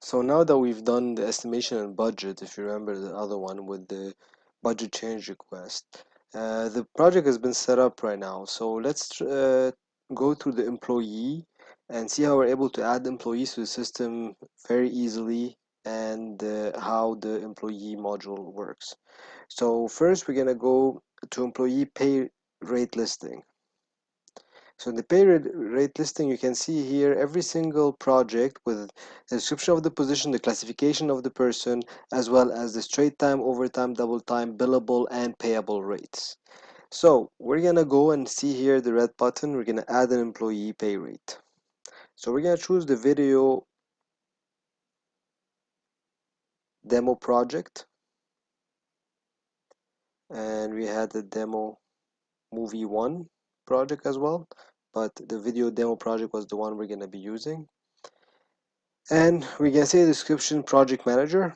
So now that we've done the estimation and budget, if you remember the other one with the budget change request, the project has been set up right now. So let's go through the employee and see how we're able to add employees to the system very easily, and how the employee module works. So first we're gonna go to employee pay rate listing. So in the pay rate listing, you can see here every single project with the description of the position, the classification of the person, as well as the straight time, overtime, double time, billable, and payable rates. So we're gonna go and see here the red button. We're gonna add an employee pay rate. So we're gonna choose the video demo project, and we had the demo movie 1 project as well, but the video demo project was the one we're gonna be using. And we can say description project manager.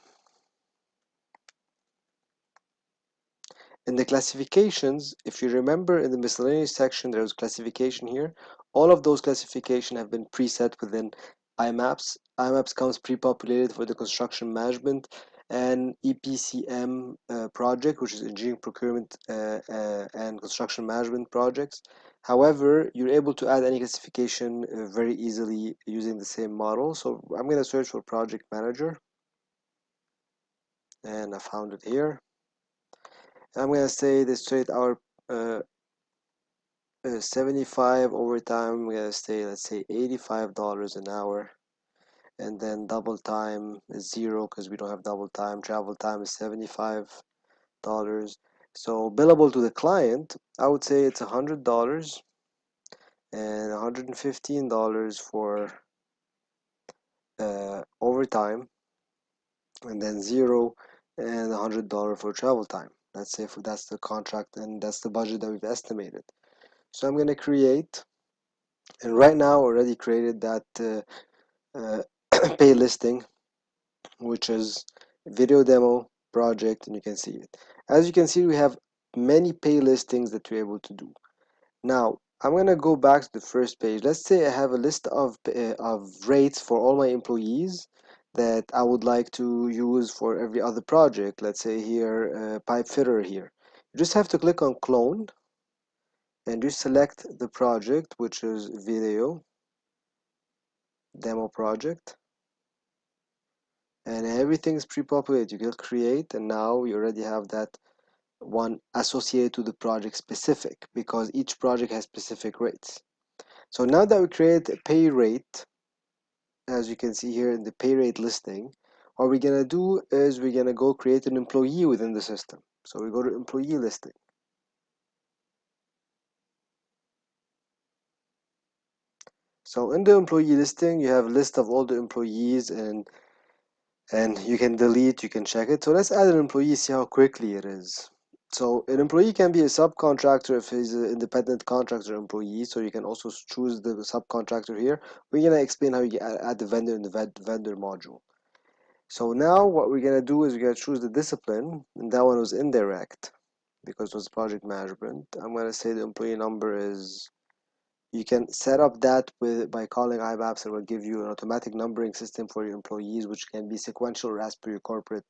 In the classifications, if you remember in the miscellaneous section, there was classification here. All of those classifications have been preset within IMAPS. IMAPS comes pre-populated for the construction management and EPCM project, which is engineering procurement and construction management projects. However, you're able to add any classification very easily using the same model. So I'm going to search for project manager, and I found it here. I'm going to say the straight hour uh, 75 overtime. We're gonna stay, let's say $85 an hour, and then double time is 0 because we don't have double time. Travel time is $75. So billable to the client, I would say it's $100 and $115 for overtime, and then 0 and $100 for travel time. Let's say if that's the contract and that's the budget that we've estimated. So I'm gonna create, and right now already created that uh, pay listing, which is video demo project, and you can see it. As you can see, we have many pay listings that we're able to do. Now I'm gonna go back to the first page. Let's say I have a list of rates for all my employees that I would like to use for every other project. Let's say here pipe fitter here. You just have to click on clone and you select the project, which is video demo project, and everything is pre-populated. You click create, and now you already have that one associated to the project specific, because each project has specific rates. So now that we create a pay rate, as you can see here in the pay rate listing, what we're gonna do is we're gonna go create an employee within the system. So we go to employee listing. So in the employee listing, you have a list of all the employees, and you can delete, you can check it. So let's add an employee, see how quickly it is. So an employee can be a subcontractor if he's an independent contractor employee. So you can also choose the subcontractor here. We're gonna explain how you add the vendor in the vendor module. So now what we're gonna do is we're gonna choose the discipline, and that one was indirect because it was project management. I'm gonna say the employee number is, you can set up that by calling IMAPS, and will give you an automatic numbering system for your employees, which can be sequential or as per your corporate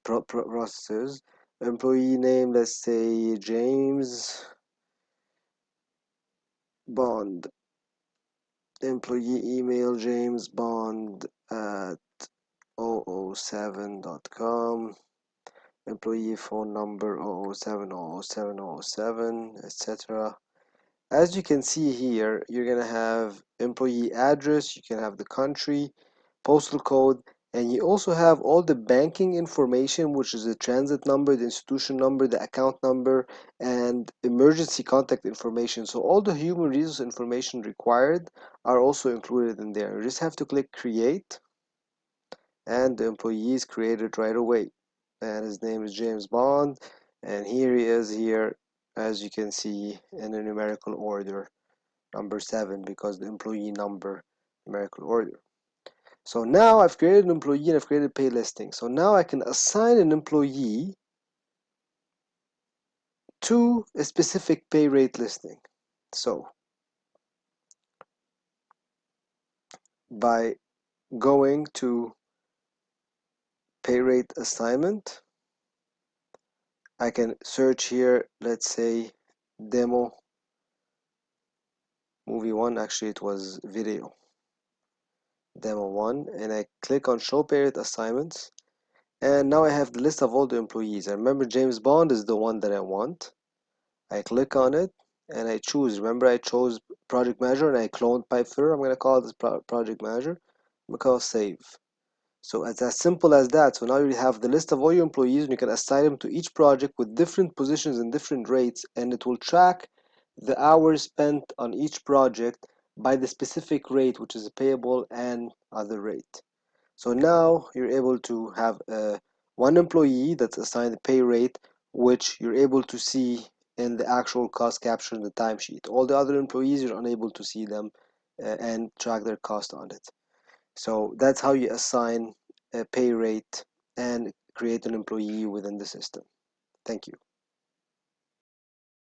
processes. Employee name, let's say James Bond. Employee email, jamesbond@007.com. Employee phone number 007 etc. As you can see here, you're gonna have employee address, you can have the country, postal code, and you also have all the banking information, which is the transit number, the institution number, the account number, and emergency contact information. So all the human resource information required are also included in there. You just have to click create, and the employee is created right away. And his name is James Bond, and here he is here, as you can see, in a numerical order, number 7, because the employee number numerical order. So now I've created an employee and I've created a pay listing. So now I can assign an employee to a specific pay rate listing. So by going to pay rate assignment. I can search here, let's say demo movie 1, actually it was video demo 1, and I click on show pay rate assignments, and now I have the list of all the employees. And remember, James Bond is the one that I want. I click on it and I choose. Remember, I chose project manager and I cloned pipefitter. I'm going to call this project manager. I'm going to call save. So it's as simple as that. So now you have the list of all your employees and you can assign them to each project with different positions and different rates, and it will track the hours spent on each project by the specific rate, which is a payable and other rate. So now you're able to have one employee that's assigned a pay rate, which you're able to see in the actual cost capture in the timesheet. All the other employees, you're unable to see them and track their cost on it. So that's how you assign a pay rate and create an employee within the system. Thank you.